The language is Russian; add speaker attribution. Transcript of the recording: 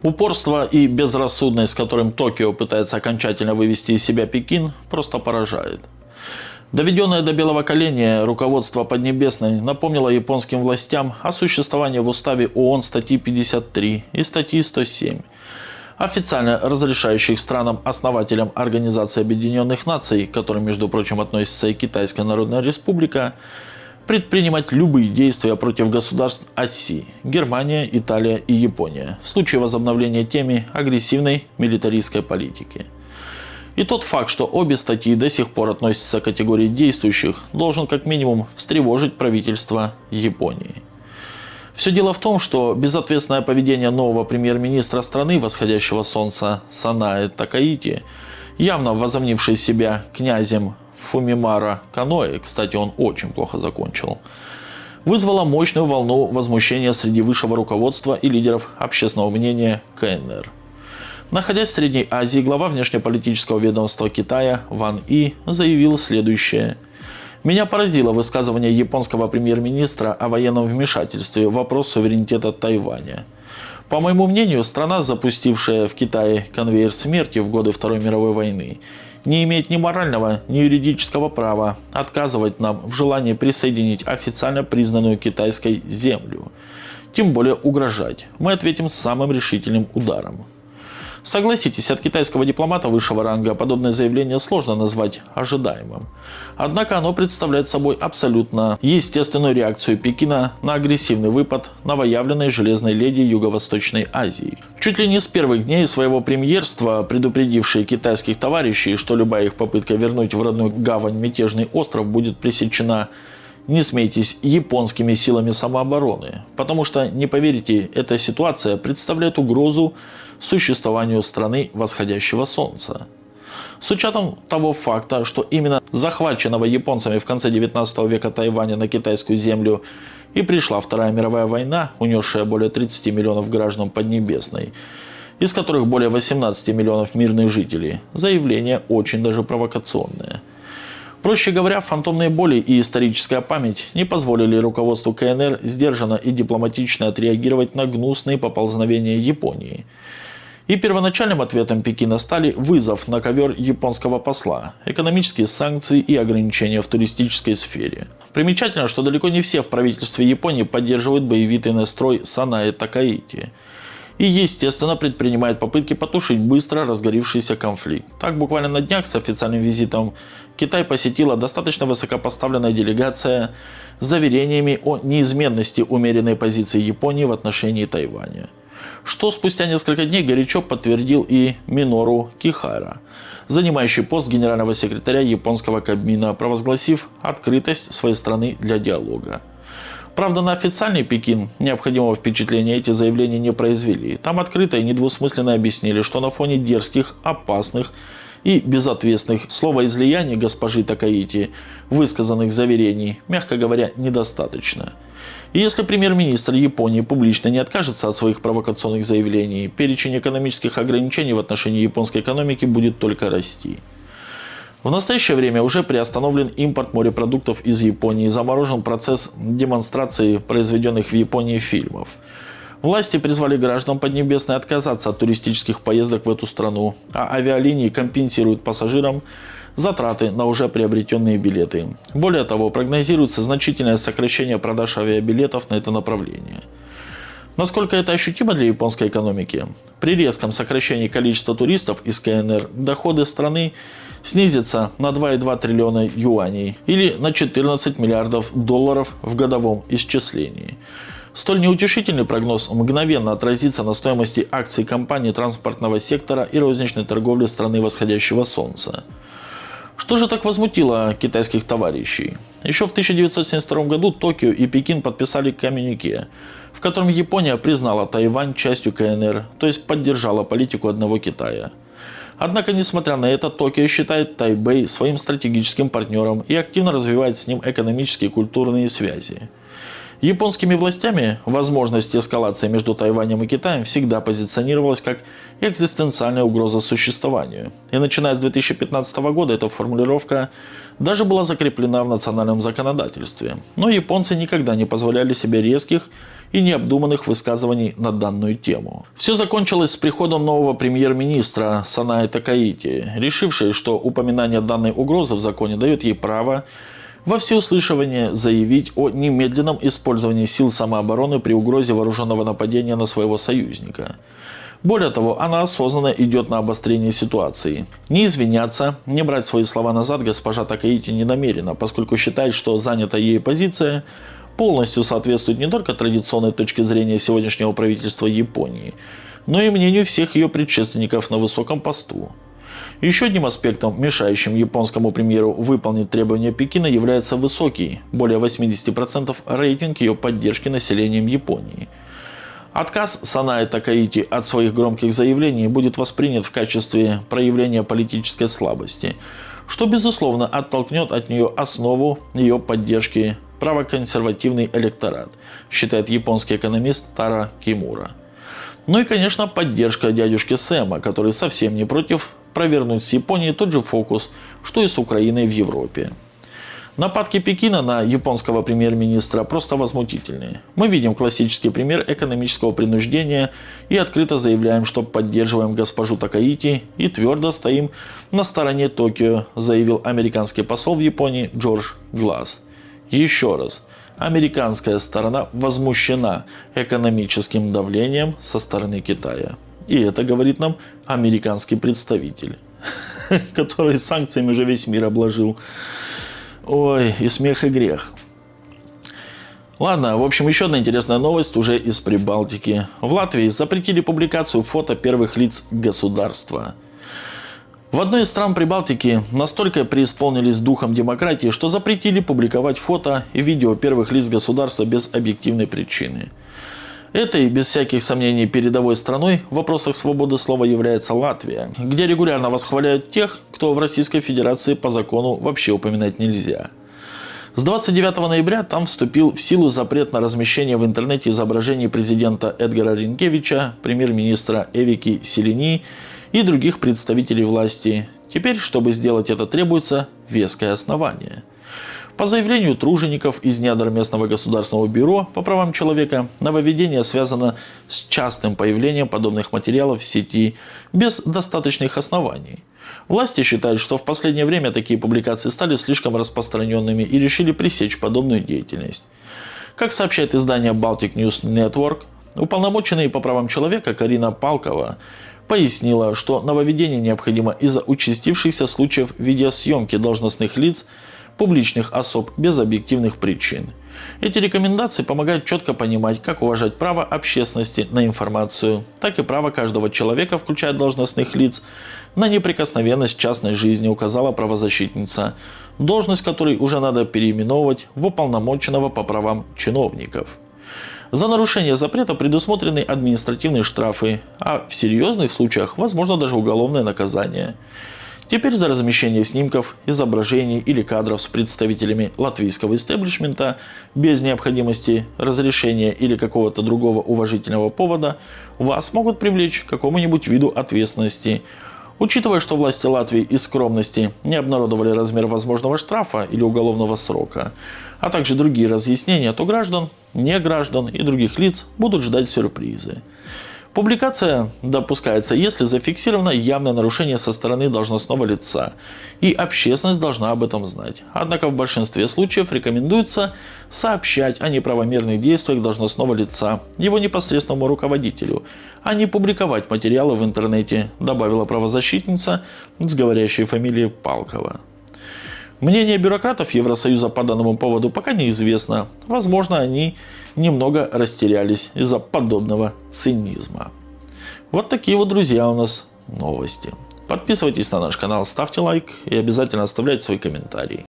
Speaker 1: Упорство и безрассудность, с которым Токио пытается окончательно вывести из себя Пекин, просто поражает. Доведенное до белого коленя руководство Поднебесной напомнило японским властям о существовании в уставе ООН статьи 53 и статьи 107, официально разрешающих странам-основателям Организации Объединенных Наций, к которым, между прочим, относится и Китайская Народная Республика, предпринимать любые действия против государств оси – Германия, Италия и Япония – в случае возобновления темы агрессивной милитаристской политики. И тот факт, что обе статьи до сих пор относятся к категории действующих, должен как минимум встревожить правительство Японии. Все дело в том, что безответственное поведение нового премьер-министра страны восходящего солнца Санаэ Такаити, явно возомнивший себя князем Фумимара Каноэ, кстати, он очень плохо закончил, вызвало мощную волну возмущения среди высшего руководства и лидеров общественного мнения КНР. Находясь в Средней Азии, глава внешнеполитического ведомства Китая Ван И заявил следующее. «Меня поразило высказывание японского премьер-министра о военном вмешательстве в вопрос суверенитета Тайваня. По моему мнению, страна, запустившая в Китае конвейер смерти в годы Второй мировой войны, не имеет ни морального, ни юридического права отказывать нам в желании присоединить официально признанную китайской землю, тем более угрожать. Мы ответим самым решительным ударом». Согласитесь, от китайского дипломата высшего ранга подобное заявление сложно назвать ожидаемым. Однако оно представляет собой абсолютно естественную реакцию Пекина на агрессивный выпад новоявленной железной леди Юго-Восточной Азии. Чуть ли не с первых дней своего премьерства, предупредившие китайских товарищей, что любая их попытка вернуть в родную гавань мятежный остров будет пресечена, не смейтесь, японскими силами самообороны, потому что, не поверите, эта ситуация представляет угрозу существованию страны восходящего солнца. С учетом того факта, что именно захваченного японцами в конце 19 века Тайваня на китайскую землю и пришла Вторая мировая война, унесшая более 30 миллионов граждан Поднебесной, из которых более 18 миллионов мирных жителей, заявление очень даже провокационное. Проще говоря, фантомные боли и историческая память не позволили руководству КНР сдержанно и дипломатично отреагировать на гнусные поползновения Японии. И первоначальным ответом Пекина стали вызов на ковер японского посла, экономические санкции и ограничения в туристической сфере. Примечательно, что далеко не все в правительстве Японии поддерживают боевитый настрой Санаэ Такаити. И, естественно, предпринимает попытки потушить быстро разгоревшийся конфликт. Так, буквально на днях с официальным визитом Китай посетила достаточно высокопоставленная делегация с заверениями о неизменности умеренной позиции Японии в отношении Тайваня. Что спустя несколько дней горячо подтвердил и Минору Кихара, занимающий пост генерального секретаря японского Кабмина, провозгласив открытость своей страны для диалога. Правда, на официальный Пекин необходимого впечатления эти заявления не произвели. Там открыто и недвусмысленно объяснили, что на фоне дерзких, опасных и безответственных словоизлияний госпожи Такаити, высказанных заверений, мягко говоря, недостаточно. И если премьер-министр Японии публично не откажется от своих провокационных заявлений, перечень экономических ограничений в отношении японской экономики будет только расти. В настоящее время уже приостановлен импорт морепродуктов из Японии, заморожен процесс демонстрации произведенных в Японии фильмов. Власти призвали граждан Поднебесной отказаться от туристических поездок в эту страну, а авиалинии компенсируют пассажирам затраты на уже приобретенные билеты. Более того, прогнозируется значительное сокращение продаж авиабилетов на это направление. Насколько это ощутимо для японской экономики? При резком сокращении количества туристов из КНР доходы страны снизятся на 2,2 триллиона юаней или на 14 миллиардов долларов в годовом исчислении. Столь неутешительный прогноз мгновенно отразится на стоимости акций компаний транспортного сектора и розничной торговли страны восходящего солнца. Что же так возмутило китайских товарищей? Еще в 1972 году Токио и Пекин подписали коммюнике, в котором Япония признала Тайвань частью КНР, то есть поддержала политику одного Китая. Однако, несмотря на это, Токио считает Тайбэй своим стратегическим партнером и активно развивает с ним экономические и культурные связи. Японскими властями возможность эскалации между Тайванем и Китаем всегда позиционировалась как экзистенциальная угроза существованию. И начиная с 2015 года эта формулировка даже была закреплена в национальном законодательстве. Но японцы никогда не позволяли себе резких и необдуманных высказываний на данную тему. Все закончилось с приходом нового премьер-министра Санаи Такаити, решившей, что упоминание данной угрозы в законе дает ей право во всеуслышание заявить о немедленном использовании сил самообороны при угрозе вооруженного нападения на своего союзника. Более того, она осознанно идет на обострение ситуации. Не извиняться, не брать свои слова назад госпожа Такаити не намерена, поскольку считает, что занятая ей позиция полностью соответствует не только традиционной точке зрения сегодняшнего правительства Японии, но и мнению всех ее предшественников на высоком посту. Еще одним аспектом, мешающим японскому премьеру выполнить требования Пекина, является высокий, более 80% рейтинг ее поддержки населением Японии. Отказ Санаи Такаити от своих громких заявлений будет воспринят в качестве проявления политической слабости, что безусловно оттолкнет от нее основу ее поддержки правоконсервативный электорат, считает японский экономист Таро Кимура. Ну и, конечно, поддержка дядюшки Сэма, который совсем не против провернуть с Японией тот же фокус, что и с Украиной в Европе. Нападки Пекина на японского премьер-министра просто возмутительные. Мы видим классический пример экономического принуждения и открыто заявляем, что поддерживаем госпожу Такаити и твердо стоим на стороне Токио, заявил американский посол в Японии Джордж Гласс. Еще раз. Американская сторона возмущена экономическим давлением со стороны Китая. И это говорит нам американский представитель, который санкциями уже весь мир обложил. Ой, и смех, и грех. Ладно, в общем, еще одна интересная новость уже из Прибалтики. В Латвии запретили публикацию фото первых лиц государства. В одной из стран Прибалтики настолько преисполнились духом демократии, что запретили публиковать фото и видео первых лиц государства без объективной причины. Этой, без всяких сомнений, передовой страной в вопросах свободы слова является Латвия, где регулярно восхваляют тех, кто в Российской Федерации по закону вообще упоминать нельзя. С 29 ноября там вступил в силу запрет на размещение в интернете изображений президента Эдгара Ринкевича, премьер-министра Эвики Селини и других представителей власти. Теперь, чтобы сделать это, требуется веское основание. По заявлению тружеников из недр местного государственного бюро по правам человека, нововведение связано с частым появлением подобных материалов в сети без достаточных оснований. Власти считают, что в последнее время такие публикации стали слишком распространенными и решили пресечь подобную деятельность. Как сообщает издание Baltic News Network, уполномоченная по правам человека Карина Палкова пояснила, что нововведение необходимо из-за участившихся случаев видеосъемки должностных лиц, публичных особ без объективных причин. Эти рекомендации помогают четко понимать, как уважать право общественности на информацию, так и право каждого человека, включая должностных лиц, на неприкосновенность частной жизни, указала правозащитница, должность которой уже надо переименовывать в уполномоченного по правам чиновников. За нарушение запрета предусмотрены административные штрафы, а в серьезных случаях возможно даже уголовное наказание. Теперь за размещение снимков, изображений или кадров с представителями латвийского истеблишмента без необходимости разрешения или какого-то другого уважительного повода вас могут привлечь к какому-нибудь виду ответственности. Учитывая, что власти Латвии из скромности не обнародовали размер возможного штрафа или уголовного срока, а также другие разъяснения, то граждан, неграждан и других лиц будут ждать сюрпризы. Публикация допускается, если зафиксировано явное нарушение со стороны должностного лица, и общественность должна об этом знать. Однако в большинстве случаев рекомендуется сообщать о неправомерных действиях должностного лица его непосредственному руководителю, а не публиковать материалы в интернете, добавила правозащитница с говорящей фамилией Палкова. Мнение бюрократов Евросоюза по данному поводу пока неизвестно. Возможно, они немного растерялись из-за подобного цинизма. Вот такие вот, друзья, у нас новости. Подписывайтесь на наш канал, ставьте лайк и обязательно оставляйте свои комментарии.